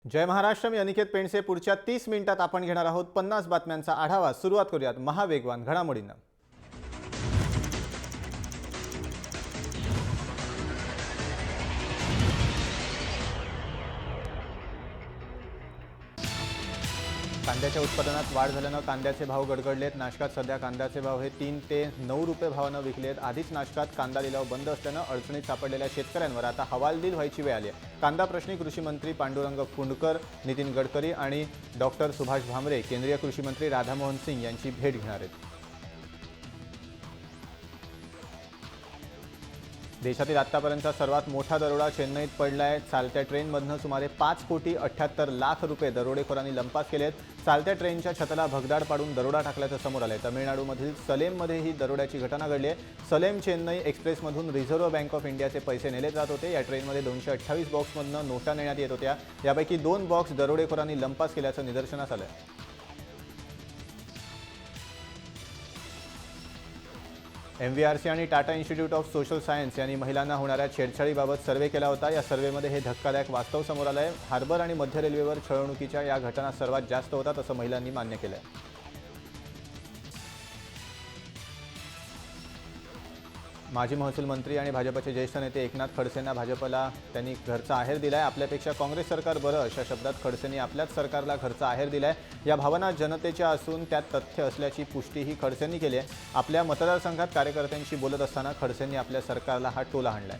जय महाराष्ट्र. मी अनिकेत पेंडसे. पुढच्या 30 मिनिटात आपण घेणार आहोत 50 बातम्यांचा आढावा. सुरुवात करूयात महावेगवान घडामोडींना. कांद्याच्या उत्पादनात वाढ झाल्यानं कांद्याचे भाव गडगडलेत. नाशकात सध्या कांद्याचे भाव हे 3 ते 9 रुपये भावानं विकलेत. आधीच नाशकात कांदा लिलाव बंद असल्यानं अडचणीत सापडलेल्या शेतकऱ्यांवर आता हवालदिल व्हायची वेळ आली आहे. कांदा प्रश्नी कृषी मंत्री पांडुरंग फुंडकर, नितीन गडकरी आणि डॉक्टर सुभाष भामरे केंद्रीय कृषी मंत्री राधामोहन सिंग यांची भेट घेणार आहेत. देशातील आतापर्यंतचा सर्वात मोठा दरोडा चेन्नईत पडलाय. चालत्या ट्रेनमधनं सुमारे 5,78,00,000 रुपये दरोडेखोरांनी लंपास केलेत. चालत्या ट्रेनच्या छताला भगदाड पाडून दरोडा टाकल्याचं समोर आलंय. तमिळनाडूमधील सलेममध्ये ही दरोड्याची घटना घडली आहे. सलेम चेन्नई एक्सप्रेसमधून रिझर्व्ह बँक ऑफ इंडियाचे पैसे नेले जात होते. या ट्रेनमध्ये 228 बॉक्समधनं नोटा नेण्यात येत होत्या. यापैकी 2 बॉक्स दरोडेखोरांनी लंपास केल्याचं निदर्शनास आलंय. MVRC आणि Tata institute of social science यांनी महिलांना होणाऱ्या छेडछाडीबाबत सर्व्हे केला होता. या सर्व्हेमध्ये हे धक्कादायक वास्तव समोर आलं आहे. हार्बर आणि मध्य रेल्वेवर छळवणुकीच्या या घटना सर्वात जास्त होतात असं महिलांनी मान्य केलं आहे. माजी महसूल मंत्री आणि भाजपचे ज्येष्ठ नेते एकनाथ खडसेंना भाजपला त्यांनी घरचा आहेर दिलाय. आपल्यापेक्षा काँग्रेस सरकार बरं अशा शब्दात खडसेंनी आपल्याच सरकारला घरचा आहेर दिलाय. या भावना जनतेच्या असून त्यात तथ्य असल्याची पुष्टीही खडसेंनी केली आहे. आपल्या मतदारसंघात कार्यकर्त्यांशी बोलत असताना खडसेंनी आपल्या सरकारला हा टोला हाणलाय.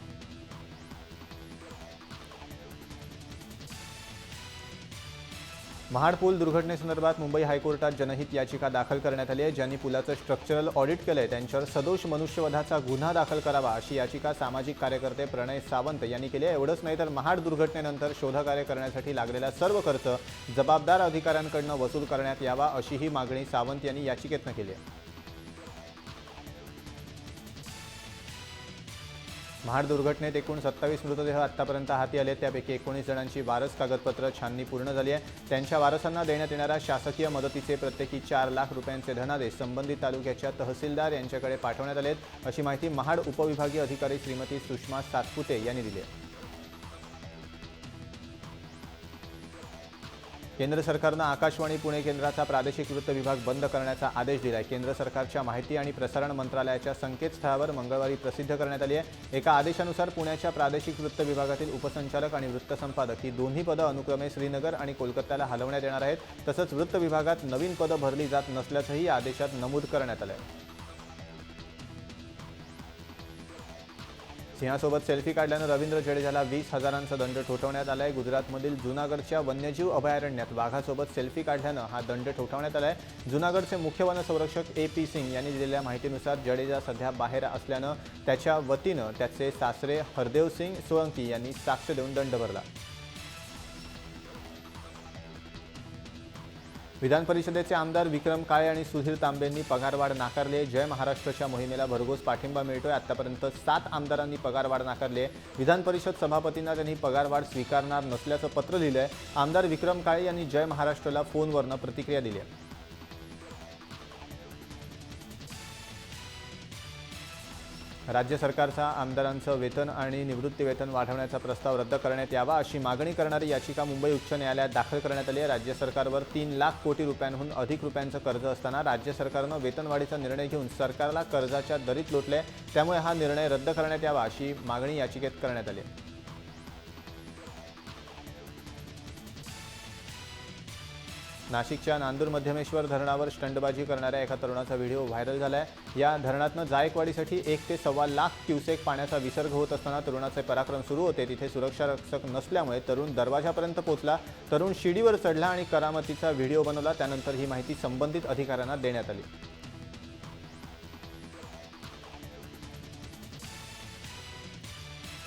महाड पूल दुर्घटनेसंदर्भात मुंबई हायकोर्टात जनहित याचिका दाखल करण्यात आली आहे. ज्यांनी पुलाचं स्ट्रक्चरल ऑडिट केलंय त्यांच्यावर सदोष मनुष्यवधाचा गुन्हा दाखल करावा अशी याचिका सामाजिक कार्यकर्ते प्रणय सावंत यांनी केली आहे. एवढंच नाही तर महाड दुर्घटनेनंतर शोधकार्य करण्यासाठी लागलेला सर्व खर्च जबाबदार अधिकाऱ्यांकडून वसूल करण्यात यावा अशीही मागणी सावंत यांनी याचिकेतनं केली आहे. महाड दुर्घटनेत एकूण 27 मृतदेह आतापर्यंत हाती आले. त्यापैकी 19 जणांची वारस कागदपत्र छाननी पूर्ण झाली आहे. त्यांच्या वारसांना देण्यात येणाऱ्या शासकीय मदतीचे प्रत्येकी 4 लाख रुपयांचे धनादेश संबंधित तालुक्याच्या तहसीलदार यांच्याकडे पाठवण्यात आलेत अशी माहिती महाड उपविभागीय अधिकारी श्रीमती सुषमा सातपुते यांनी दिली आहे. केंद्र सरकारनं आकाशवाणी पुणे केंद्राचा प्रादेशिक वृत्त विभाग बंद करण्याचा आदेश दिला आहे. केंद्र सरकारच्या माहिती आणि प्रसारण मंत्रालयाच्या संकेतस्थळावर मंगळवारी प्रसिद्ध करण्यात आली आहे. एका आदेशानुसार पुण्याच्या प्रादेशिक वृत्त विभागातील उपसंचालक आणि वृत्तसंपादक ही दोन्ही पदं अनुक्रमे श्रीनगर आणि कोलकात्याला हलवण्यात येणार आहेत. तसंच वृत्त विभागात नवीन पदं भरली जात नसल्याचंही या आदेशात नमूद करण्यात आलं आहे. सिंहासोबत सेल्फी काढल्यानं रवींद्र जडेजाला 20,000चा दंड ठोठावण्यात आलाय. गुजरातमधील जुनागडच्या वन्यजीव अभयारण्यात वाघासोबत सेल्फी काढल्यानं हा दंड ठोठावण्यात आलाय. जुनागडचे मुख्य वनसंरक्षक AP सिंग यांनी दिलेल्या माहितीनुसार जडेजा सध्या बाहेर असल्यानं त्याच्या वतीनं त्याचे सासरे हरदेव सिंग सोळंकी यांनी साक्ष देऊन दंड भरला. विधान परिषदेचे आमदार विक्रम काळे आणि सुधीर तांबेंनी पगारवाढ नाकारली आहे. जय महाराष्ट्रच्या मोहिमेला भरघोस पाठिंबा मिळतोय. आतापर्यंत 7 आमदारांनी पगारवाढ नाकारली आहे. विधान परिषद सभापतींना त्यांनी पगारवाढ स्वीकारणार नसल्याचं पत्र लिहिलं आहे. आमदार विक्रम काळे यांनी जय महाराष्ट्रला फोनवरनं प्रतिक्रिया दिली आहे. राज्य सरकारचा आमदारांचं वेतन आणि निवृत्ती वेतन वाढवण्याचा प्रस्ताव रद्द करण्यात यावा अशी मागणी करणारी याचिका मुंबई उच्च न्यायालयात दाखल करण्यात आली आहे. राज्य सरकारवर 3 लाख कोटी रुपयांहून अधिक रुपयांचं कर्ज असताना राज्य सरकारनं वेतनवाढीचा निर्णय घेऊन सरकारला कर्जाच्या दरीत लोटले. त्यामुळे हा निर्णय रद्द करण्यात यावा अशी मागणी याचिकेत करण्यात आली आहे. नाशिकच्या नांदूर मध्यमेश्वर धरणावर स्टंटबाजी करणाऱ्या एका तरुणाचा व्हिडिओ व्हायरल झाला आहे. या धरणातनं जायकवाडीसाठी 1 ते 1.25 लाख क्युसेक पाण्याचा विसर्ग होत असताना तरुणाचे पराक्रम सुरू होते. तिथे सुरक्षा रक्षक नसल्यामुळे तरुण दरवाजापर्यंत पोहोचला. तरुण शिडीवर चढला आणि करामतीचा व्हिडिओ बनवला. त्यानंतर ही माहिती संबंधित अधिकाऱ्यांना देण्यात आली.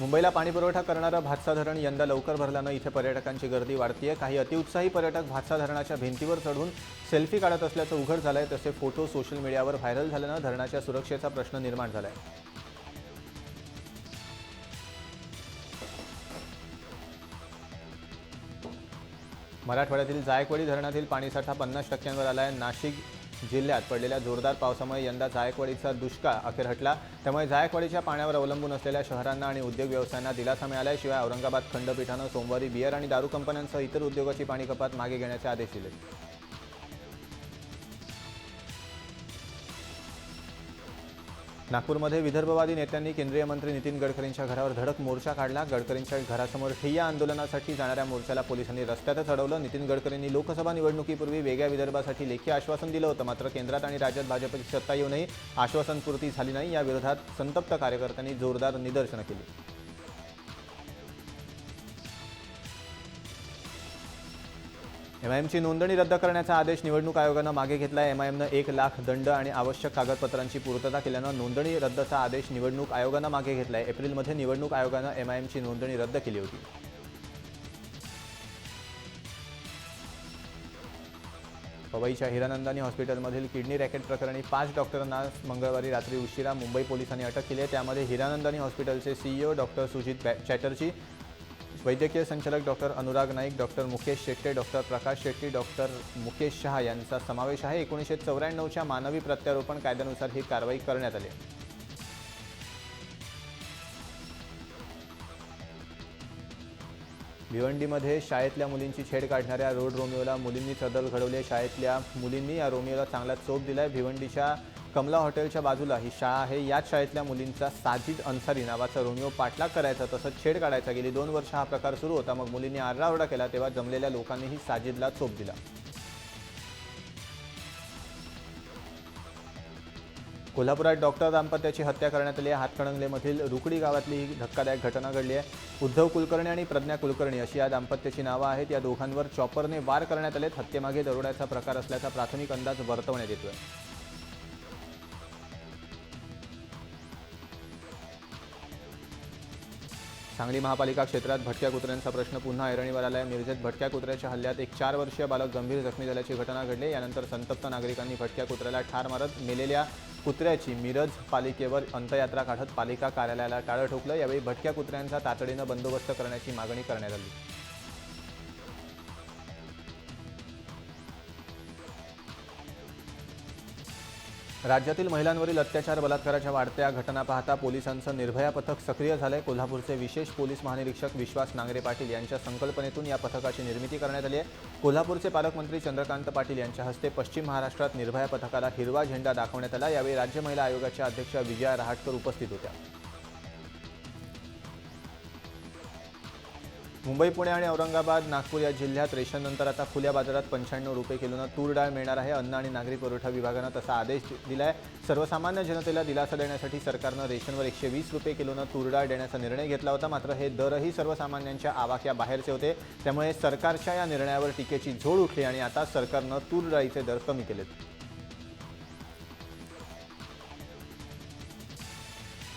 मुंबईला पाणीपुरवठा करणारं भातसा धरण यंदा लवकर भरल्यानं इथे पर्यटकांची गर्दी वाढतीये. काही अतिउत्साही पर्यटक भातसा धरणाच्या भिंतीवर चढून सेल्फी काढत असल्याचं उघड झालंय. तसे फोटो सोशल मीडियावर व्हायरल झाल्यानं धरणाच्या सुरक्षेचा प्रश्न निर्माण झालाय. मराठवाड्यातील जायकवाडी धरणातील पाणीसाठा 50% आलाय. नाशिक जिल्ह्यात पडलेल्या जोरदार पावसामुळे यंदा जायकवाडीचा दुष्काळ अखेर हटला। त्यामुळे जायकवाडीच्या पाण्यावर अवलंबून असलेल्या शहरांना आणि उद्योग व्यवसायांना दिलासा मिळाला आहे। शिवाय औरंगाबाद खंडपीठानं सोमवारी बियर आणि दारू कंपन्यांसह इतर उद्योगाची पाणी कपात मागे घेण्याचे आदेश दिले। नागपूरमध्ये विदर्भवादी नेत्यांनी केंद्रीय मंत्री नितीन गडकरींच्या घरावर धडक मोर्चा काढला। गडकरींच्या घरासमोर ठिय्या आंदोलनासाठी जाणाऱ्या मोर्चाला पोलिसांनी रस्त्यातच अडवलं। नितीन गडकरींनी लोकसभा निवडणुकीपूर्वी वेगळ्या विदर्भासाठी लेखी आश्वासन दिलं होतं, मात्र केंद्रात आणि राज्यात भाजपची सत्ता येऊनही आश्वासनपूर्ती झाली नाही। या विरोधात संतप्त कार्यकर्त्यांनी जोरदार निदर्शनं केली। एमआयएमची नोंदणी रद्द करण्याचा आदेश निवडणूक आयोगानं मागे घेतला आहे। एमआयएमनं 1 लाख दंड आणि आवश्यक कागदपत्रांची पूर्तता केल्यानं नोंदणी रद्दचा आदेश निवडणूक आयोगानं मागे घेतला आहे। एप्रिलमध्ये निवडणूक आयोगानं एमआयएमची नोंदणी रद्द केली होती। पवईच्या हिरानंदानी हॉस्पिटलमधील किडनी रॅकेट प्रकरणी 5 डॉक्टरांना मंगळवारी रात्री उशिरा मुंबई पोलिसांनी अटक केली आहे। त्यामध्ये हिरानंदानी हॉस्पिटलचे सीईओ डॉक्टर सुजित चॅटर्जी, वैद्यकीय संचालक doctor Anurag Naik, doctor Mukesh Shette, doctor Prakash Shetty, doctor Mukesh Shah यांचा समावेश आहे। 1994च्या मानवी प्रत्यारोपण कायद्यानुसार ही कारवाई करण्यात आली। भिवंडीमध्ये शाळेतल्या मुलींची छेड काढणाऱ्या रोड रोमिओला मुलींनी अद्दल घडवली। शाळेतल्या मुलींनी या रोमिओला चांगला चोप दिलाय। भिवंडीच्या कमला हॉटेलच्या बाजूला ही शाळा आहे। याच शाळेतल्या मुलींचा साजिद अन्सारी नावाचा रोमिओ पाठलाग करायचा, तसंच छेड काढायचा। गेली 2 वर्ष हा प्रकार सुरू होता। मग मुलींनी आरडाओरडा केला तेव्हा जमलेल्या लोकांनीही साजिदला चोप दिला। कोल्हापुरात डॉक्टर दाम्पत्याची हत्या करण्यात आली आहे। हातकणंगलेमधील रुकडी गावातली ही धक्कादायक घटना घडली आहे। उद्धव कुलकर्णी आणि प्रज्ञा कुलकर्णी अशी या दाम्पत्याची नावं आहेत। या दोघांवर चॉपरने वार करण्यात आलेत। हत्येमागे दरोड्याचा प्रकार असल्याचा प्राथमिक अंदाज वर्तवण्यात येतोय। सांगली महापालिका क्षेत्रात भटक्या कुत्र्यांचा प्रश्न पुन्हा ऐरणीवर आला आहे। मिरजेत भटक्या कुत्र्याच्या हल्ल्यात एक 4 वर्षीय बालक गंभीर जखमी झाल्याची घटना घडली। यानंतर संतप्त नागरिकांनी भटक्या कुत्र्याला ठार मारत मेलेल्या कुत्र्याची मिरज पालिकेवर अंत्ययात्रा काढत पालिका कार्यालयाला टाळं ठोकलं। यावेळी भटक्या कुत्र्यांचा तातडीनं बंदोबस्त करण्याची मागणी करण्यात आली। राज्यातील महिलांवरील अत्याचार बलात्काराच्या वाढत्या घटना पाहता पोलिसांचं निर्भया पथक सक्रिय झालंय। कोल्हापूरचे विशेष पोलीस महानिरीक्षक विश्वास नांगरे पाटील यांच्या संकल्पनेतून या पथकाची निर्मिती करण्यात आली आहे। कोल्हापूरचे पालकमंत्री चंद्रकांत पाटील यांच्या हस्ते पश्चिम महाराष्ट्रात निर्भया पथकाला हिरवा झेंडा दाखवण्यात आला। यावेळी राज्य महिला आयोगाच्या अध्यक्षा विजया रहाटकर उपस्थित होत्या। मुंबई, पुणे आणि औरंगाबाद, नागपूर या जिल्ह्यात रेशननंतर आता खुल्या बाजारात 95 रुपये किलोनं तूर डाळ मिळणार आहे। अन्न आणि नागरी पुरवठा विभागानं तसा आदेश दिलाय। सर्वसामान्य जनतेला दिलासा देण्यासाठी सरकारनं रेशनवर 120 रुपये किलोनं तूर डाळ देण्याचा निर्णय घेतला होता, मात्र हे दरही सर्वसामान्यांच्या आवाक्याबाहेरचे होते। त्यामुळे सरकारच्या या निर्णयावर टीकेची झोड उठली आणि आता सरकारनं तूर डाळीचे दर कमी केलेत।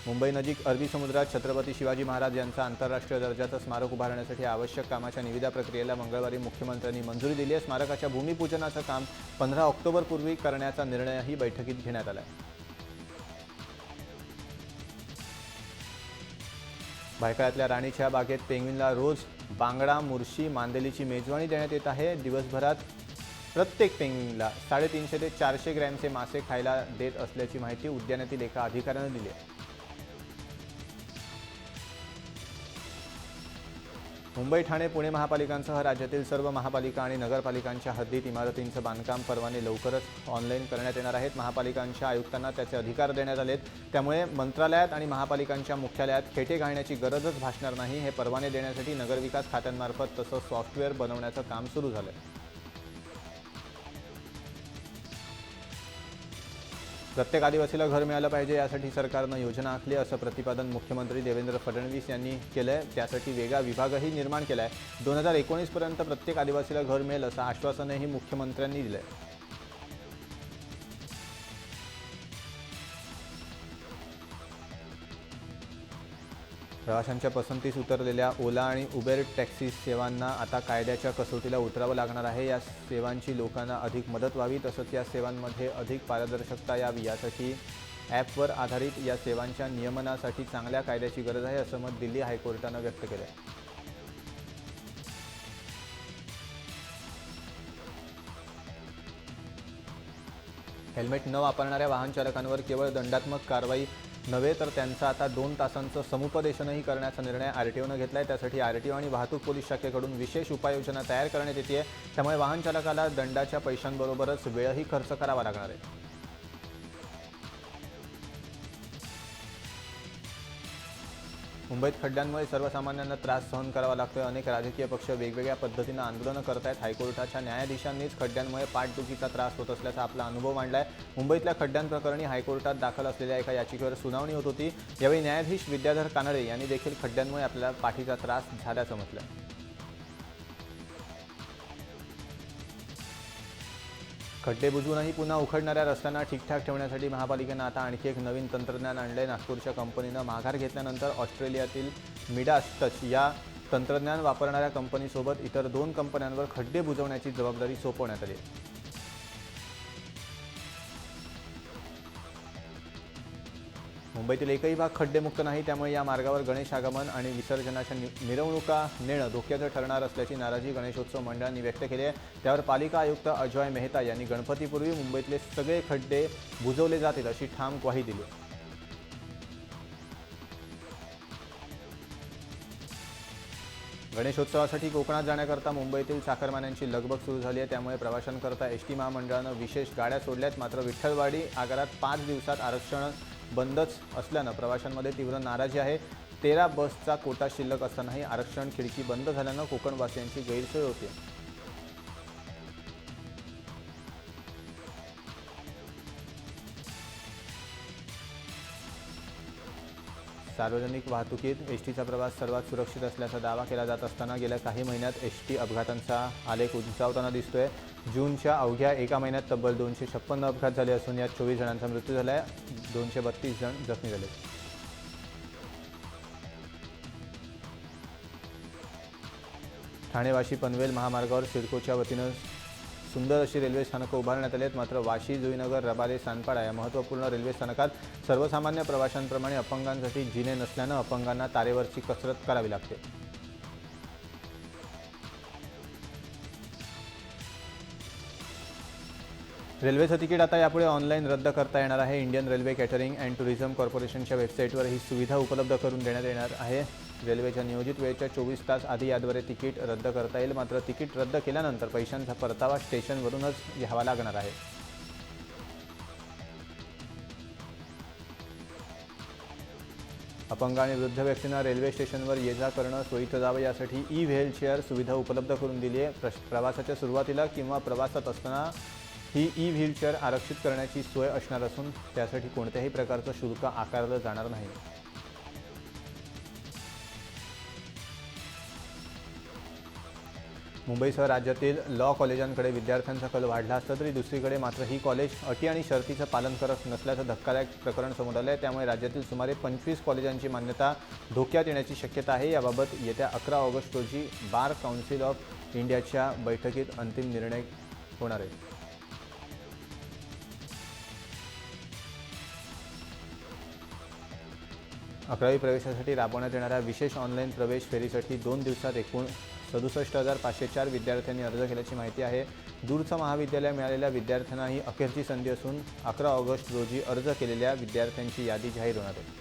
मुंबईनजीक अरबी समुद्रात छत्रपती शिवाजी महाराज यांचा आंतरराष्ट्रीय दर्जाचं स्मारक उभारण्यासाठी आवश्यक कामाच्या निविदा प्रक्रियेला मंगळवारी मुख्यमंत्र्यांनी मंजुरी दिली आहे। स्मारकाच्या भूमिपूजनाचं काम 15 ऑक्टोबरपूर्वी करण्याचा निर्णयही बैठकीत घेण्यात आला आहे। भायखळ्यातल्या राणीच्या बागेत पेंग्विनला रोज बांगडा, मुर्शी, मांदेलीची मेजवानी देण्यात येत आहे। दिवसभरात प्रत्येक पेंग्विनला 350 ते 400 ग्रॅमचे मासे खायला देत असल्याची माहिती उद्यानातील एका अधिकाऱ्यानं दिली आहे। मुंबई, ठाणे, पुणे महापालिकांसह राज्यातील सर्व महापालिका आणि नगरपालिकांच्या हद्दीत इमारतींचं बांधकाम परवाने लवकरच ऑनलाईन करण्यात येणार आहेत। महापालिकांच्या आयुक्तांना त्याचे अधिकार देण्यात आलेत। त्यामुळे मंत्रालयात आणि महापालिकांच्या मुख्यालयात खेटे घालण्याची गरजच भासणार नाही। हे परवाने देण्यासाठी नगरविकास खात्यांमार्फत तसं सॉफ्टवेअर बनवण्याचं काम सुरू झालंय। प्रत्येक आदिवासीला घर मिळालं पाहिजे यासाठी सरकारनं योजना आखली, असं प्रतिपादन मुख्यमंत्री देवेंद्र फडणवीस यांनी केलंय। त्यासाठी वेगळा विभागही निर्माण केलाय। 2019 पर्यंत प्रत्येक आदिवासीला घर मिळेल असं आश्वासनही मुख्यमंत्र्यांनी दिलंय। प्रवाशांच्या पसंतीस उतरलेल्या ओला आणि उबेर टॅक्सी सेवांना आता कायद्याच्या कसोटीला उतरावं लागणार आहे। या सेवांची लोकांना अधिक मदत व्हावी, तसंच या सेवांमध्ये अधिक पारदर्शकता यावी यासाठी ॲपवर आधारित या सेवांच्या नियमनासाठी चांगल्या कायद्याची गरज आहे, असं मत दिल्ली हायकोर्टानं व्यक्त केलं आहे। हेल्मेट न वापरणाऱ्या वाहन चालकांवर केवळ दंडात्मक कारवाई नव्हे तर त्यांचं आता 2 तासांचं समुपदेशनही करण्याचा निर्णय आरटीओनं घेतला आहे। त्यासाठी आरटीओ आणि वाहतूक पोलीस शाखेकडून विशेष उपाययोजना तयार करण्यात येते आहे। त्यामुळे वाहन चालकाला दंडाच्या पैशांबरोबरच वेळही खर्च करावा लागणार आहे। मुंबईत खड्ड्यांमुळे सर्वसामान्यांना त्रास सहन करावा लागतोय। अनेक राजकीय पक्ष वेगवेगळ्या पद्धतीनं आंदोलनं करत आहेत। हायकोर्टाच्या न्यायाधीशांनीच खड्ड्यांमुळे पाठदुखीचा त्रास होत असल्याचा आपला अनुभव मांडलाय। मुंबईतल्या खड्ड्यांप्रकरणी हायकोर्टात दाखल असलेल्या एका याचिकेवर सुनावणी होत होती। यावेळी न्यायाधीश विद्याधर कानडे यांनी देखील खड्ड्यांमुळे आपल्याला पाठीचा त्रास झाल्याचं म्हटलं। खड्डे बुजवूनही पुन्हा उखडणाऱ्या रस्त्यांना ठीकठाक ठेवण्यासाठी महापालिकेनं आता आणखी एक नवीन तंत्रज्ञान आणलंय। नागपूरच्या कंपनीनं माघार घेतल्यानंतर ऑस्ट्रेलियातील मिडास टच या तंत्रज्ञान वापरणाऱ्या कंपनीसोबत इतर 2 कंपन्यांवर खड्डे बुजवण्याची जबाबदारी सोपवण्यात आली। मुंबईतील एकही भाग खड्डेमुक्त नाही, त्यामुळे या मार्गावर गणेश आगमन आणि विसर्जनाच्या मिरवणुका नेणं धोक्याचं ठरणार असल्याची नाराजी गणेशोत्सव मंडळांनी व्यक्त केली आहे। त्यावर पालिका आयुक्त अजॉय मेहता यांनी गणपतीपूर्वी मुंबईतले सगळे खड्डे बुजवले जातील अशी ठाम ग्वाही दिली। गणेशोत्सवासाठी कोकणात जाण्याकरता मुंबईतील चाकरमान्यांची लगबग सुरू झाली आहे। त्यामुळे प्रवाशांकरता एसटी महामंडळानं विशेष गाड्या सोडल्यात। मात्र विठ्ठलवाडी आगारात 5 दिवसात आरक्षण बंदच असल्यानं प्रवाशांमध्ये तीव्र नाराजी आहे। 13 बसचा कोटा शिल्लक असतानाही आरक्षण खिडकी बंद झाल्यानं कोकणवासियांची गैरसोय होते। सार्वजनिक वाहतुकीत एसटीचा प्रवास सर्वात सुरक्षित असल्याचा दावा केला जात असताना गेल्या काही महिन्यात एसटी अपघातांचा आलेख उंचावताना दिसतोय। जूनच्या अवघ्या एका महिन्यात तब्बल 256 अपघात झाले असून यात 24 जणांचा मृत्यू झाला आहे, 232 जण जखमी झाले। ठाणे वाशी पनवेल महामार्गावर सिडकोच्या वतीनं सुंदर अशी रेल्वे स्थानकं उभारण्यात आली आहेत। मात्र वाशी, जुईनगर, रबाले, सानपाडा या महत्त्वपूर्ण रेल्वे स्थानकात सर्वसामान्य प्रवाशांप्रमाणे अपंगांसाठी जिने नसल्यानं अपंगांना तारेवरची कसरत करावी लागते। रेल्वेचं तिकीट आता यापुढे ऑनलाईन रद्द करता येणार आहे। Indian railway catering and tourism कॉर्पोरेशनच्या वेबसाईटवर ही सुविधा उपलब्ध करून देण्यात येणार आहे। रेल्वेच्या नियोजित वेळेच्या 24 तास आधी याद्वारे तिकीट रद्द करता येईल। मात्र तिकीट रद्द केल्यानंतर पैशांचा परतावा स्टेशनवरूनच घ्यावा लागणार आहे। अपंग आणि वृद्ध व्यक्तींना रेल्वे स्टेशनवर ये-जा करणं सोयीचं जावं यासाठी ई-व्हीलचेअर सुविधा उपलब्ध करून दिली आहे। प्रवासाच्या सुरुवातीला किंवा प्रवासात असताना ही ई-व्हीलचेअर आरक्षित करण्याची सोय असणार असून त्यासाठी कोणत्याही प्रकारचं शुल्क आकारलं जाणार नाही। मुंबईसह राज्यातील लॉ कॉलेजांकडे विद्यार्थ्यांचा कल वाढला असला तरी दुसरीकडे मात्र ही कॉलेज अटी आणि शर्तीचं पालन करत नसल्याचं धक्कादायक प्रकरण समोर आलं आहे। त्यामुळे राज्यातील सुमारे 25 कॉलेजांची मान्यता धोक्यात येण्याची शक्यता आहे। याबाबत येत्या 11 ऑगस्ट रोजी बार काउन्सिल ऑफ इंडियाच्या बैठकीत अंतिम निर्णय होणार आहे। 11वी प्रवेशासाठी राबवण्यात येणाऱ्या विशेष ऑनलाईन प्रवेश फेरीसाठी 2 दिवसात एकूण 67,504 विद्यार्थ्यांनी अर्ज केल्याची माहिती आहे। दूरचं महाविद्यालय मिळालेल्या विद्यार्थ्यांना ही अखेरची संधी असून 11 ऑगस्ट रोजी अर्ज केलेल्या विद्यार्थ्यांची यादी जाहीर होणार आहे।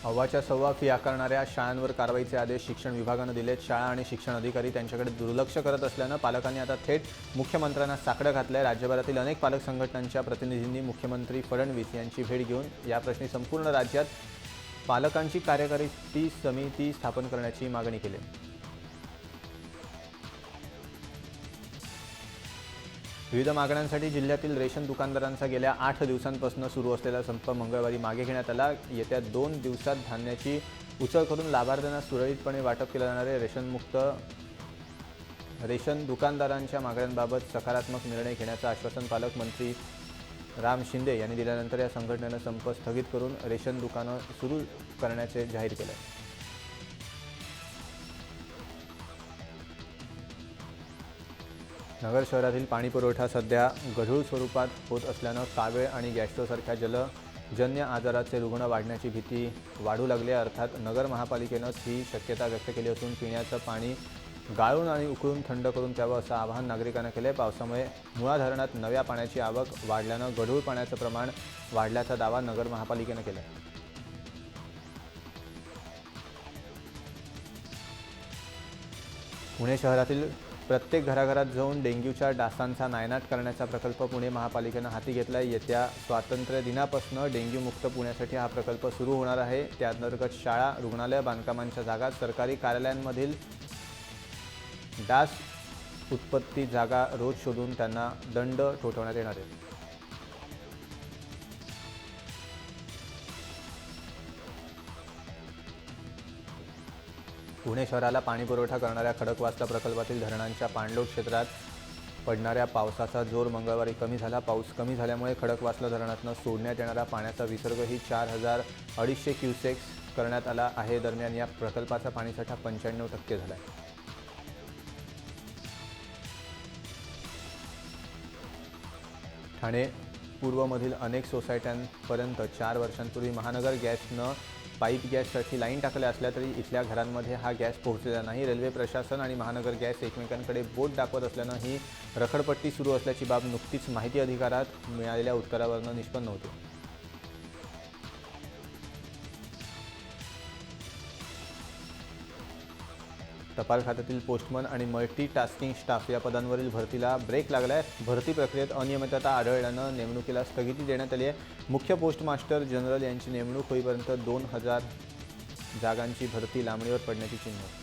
अव्वाच्या सव्वा फी आकारणाऱ्या शाळांवर कारवाईचे आदेश शिक्षण विभागानं दिलेत। शाळा आणि शिक्षण अधिकारी त्यांच्याकडे दुर्लक्ष करत असल्यानं पालकांनी आता थेट मुख्यमंत्र्यांना साकडं घातलंय। राज्यभरातील अनेक पालक संघटनांच्या प्रतिनिधींनी मुख्यमंत्री फडणवीस यांची भेट घेऊन या प्रश्नी संपूर्ण राज्यात पालकांची कार्यकारी समिती स्थापन करण्याची मागणी केली। विविध मागण्यांसाठी जिल्ह्यातील रेशन दुकानदारांचा गेल्या 8 दिवसांपासून सुरू असलेला संप मंगळवारी मागे घेण्यात आला। येत्या 2 दिवसात धान्याची उचल करून लाभार्थ्यांना सुरळीतपणे वाटप केलं जाणार आहे। रेशन दुकानदारांच्या मागण्यांबाबत सकारात्मक निर्णय घेण्याचं आश्वासन पालकमंत्री राम शिंदे यांनी दिल्यानंतर या संघटनेनं संप स्थगित करून रेशन दुकानं सुरू करण्याचे जाहीर केले। नगर शहरातील पाणी पुरवठा सध्या गढूळ स्वरूपात होत असल्यानं कावेळ आणि गॅस्ट्रोसारख्या जन्य आजाराचे रुग्ण वाढण्याची भीती वाढू लागली आहे। अर्थात नगर महापालिकेनं ही शक्यता व्यक्त केली असून पिण्याचं पाणी गाळून आणि उकळून थंड करून प्यावं असं आवाहन नागरिकांना केलं आहे। पावसामुळे मुळा धरणात नव्या पाण्याची आवक वाढल्यानं गढूळ पाण्याचं प्रमाण वाढल्याचा दावा नगर महापालिकेनं केला आहे। पुणे शहरातील प्रत्येक घराघरात जाऊन डेंग्यूच्या डासांचा नायनाट करण्याचा प्रकल्प पुणे महापालिकेनं हाती घेतला आहे। येत्या स्वातंत्र्य दिनापासून डेंग्यूमुक्त पुण्यासाठी हा प्रकल्प सुरू होणार आहे। त्याअंतर्गत शाळा, रुग्णालय, बांधकामांच्या जागा, सरकारी कार्यालयांमधील डास उत्पत्ती जागा रोज शोधून त्यांना दंड ठोठावण्यात येणार आहे। पुणे शहराला पाणीपुरवठा करणाऱ्या खडकवासला प्रकल्पातील धरणांच्या पाणलोट क्षेत्रात पडणाऱ्या पावसाचा जोर मंगळवारी कमी झाला। पाऊस कमी झाल्यामुळे खडकवासला धरणातून सोडण्यात येणारा पाण्याचा विसर्गही 4,250 क्युसेक्स करण्यात आला आहे। दरम्यान या प्रकल्पाचा पाणीसाठा 95% झाला आहे। ठाणे पूर्वमधील अनेक सोसायट्यांपर्यंत 4 वर्षांपूर्वी महानगर गॅसनं पाईप गॅससाठी लाईन टाकल्या असल्या तरी इथल्या घरांमध्ये हा गॅस पोहोचलेला नाही। रेल्वे प्रशासन आणि महानगर गॅस एकमेकांकडे बोट दाखवत असल्यानं ही रखडपट्टी सुरू असल्याची बाब नुकतीच माहिती अधिकारात मिळालेल्या उत्तरावरून निष्पन्न होते। टपाल खात्यातील पोस्टमन आणि मल्टी टास्किंग स्टाफ या पदांवरील भरतीला ब्रेक लागला आहे। भरती प्रक्रियेत अनियमितता आढळल्यानं नेमणुकीला स्थगिती देण्यात आली आहे। मुख्य पोस्ट मास्टर जनरल यांची नेमणूक होईपर्यंत 2,000 जागांची भरती लांबणीवर पडण्याची चिन्ह आहे।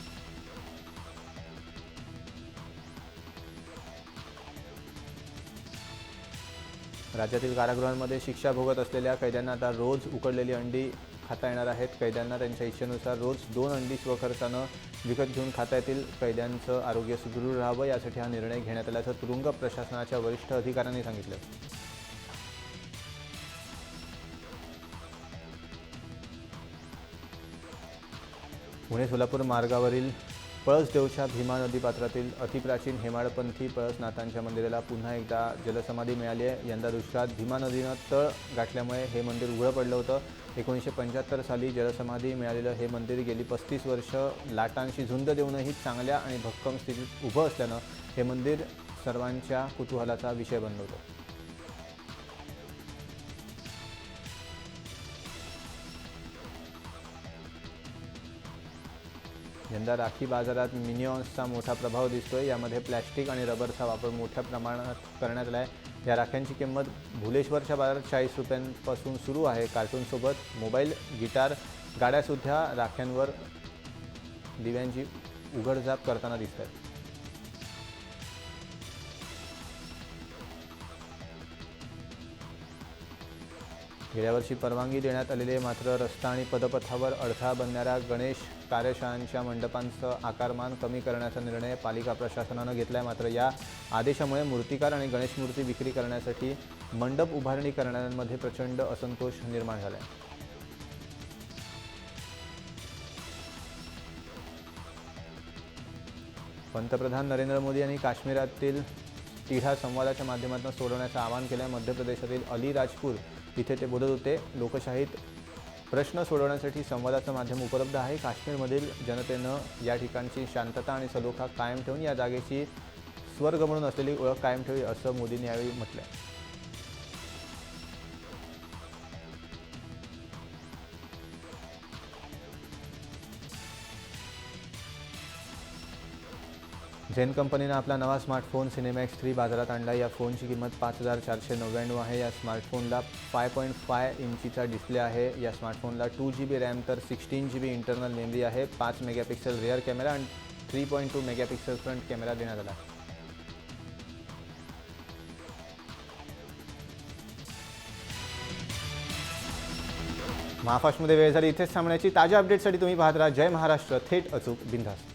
राज्यातील कारागृहांमध्ये शिक्षा भोगत असलेल्या कैद्यांना आता रोज उकडलेली अंडी खाता येणार आहेत। कैद्यांना त्यांच्या इच्छेनुसार रोज 2 अंडी स्वखर्चानं विकत घेऊन खाता येतील। कैद्यांचं आरोग्य सुदृढ राहावं यासाठी हा निर्णय घेण्यात आल्याचं तुरुंग प्रशासनाच्या वरिष्ठ अधिकाऱ्यांनी सांगितलं। पुणे सोलापूर मार्गावरील पळसदेवच्या भीमा नदी पात्रातील अतिप्राचीन हेमाडपंथी पळसनाथांच्या मंदिराला पुन्हा एकदा जलसमाधी मिळाली आहे। यंदा दुष्काळात भीमा नदीनं तळ गाठल्यामुळे हे मंदिर उघडं पडलं होतं। 1975 साली जलसमाधी मिळालेलं हे मंदिर गेली 35 वर्ष लाटांशी झुंज देऊनही चांगल्या आणि भक्कम स्थितीत उभं असल्यानं हे मंदिर सर्वांच्या कुतूहलाचा विषय बनलं होतं। यंदा राखी बाजारात मिनिऑन्सचा मोठा प्रभाव दिसतोय। यामध्ये प्लॅस्टिक आणि रबरचा वापर मोठ्या प्रमाणात करण्यात आला आहे। या राख्यांची किंमत भुलेश्वरच्या बाजारात 40 रुपयांपासून सुरू आहे। कार्टूनसोबत मोबाईल, गिटार, गाड्यासुद्धा राख्यांवर दिव्यांची उघडझाप करताना दिसत आहेत। गेल्या वर्षी परवानगी देण्यात आलेले मात्र रस्ता आणि पदपथावर अडथळा बनणाऱ्या गणेश कार्यशाळांच्या मंडपांचं आकारमान कमी करण्याचा निर्णय पालिका प्रशासनानं घेतला आहे। मात्र या आदेशामुळे मूर्तिकार आणि गणेश मूर्ती विक्री करण्यासाठी मंडप उभारणी करणाऱ्यांमध्ये प्रचंड असंतोष निर्माण झाला आहे। पंतप्रधान नरेंद्र मोदी यांनी काश्मीरातील तिढा संवादाच्या माध्यमातून सोडवण्याचं आवाहन केलं आहे। मध्य प्रदेशातील अलीराजपूर इथे ते बोलत होते। लोकशाहीत प्रश्न सोडवण्यासाठी संवादाचं माध्यम उपलब्ध आहे। काश्मीरमधील जनतेनं या ठिकाणची शांतता आणि सलोखा कायम ठेवून या जागेची स्वर्ग म्हणून असलेली ओळख कायम ठेवी असं मोदींनी यावेळी म्हटलं आहे। झेन कंपनीनं आपला नवा स्मार्टफोन सिनेमॅक्स 3 बाजारात आणला। या फोनची किंमत 5,499 आहे। या स्मार्टफोनला 5.5 इंचीचा डिस्प्ले आहे। या स्मार्टफोनला 2GB रॅम तर 16GB इंटरनल मेमरी आहे। 5 मेगापिक्सल रिअर कॅमेरा आणि 3.2 मेगापिक्सल फ्रंट कॅमेरा देण्यात आला आहे। महाफास्टमध्ये वेळ झाली इथेच थांबण्याची। ताज्या अपडेट्ससाठी तुम्ही पाहत राहा जय महाराष्ट्र, थेट अचूक बिनधास्त।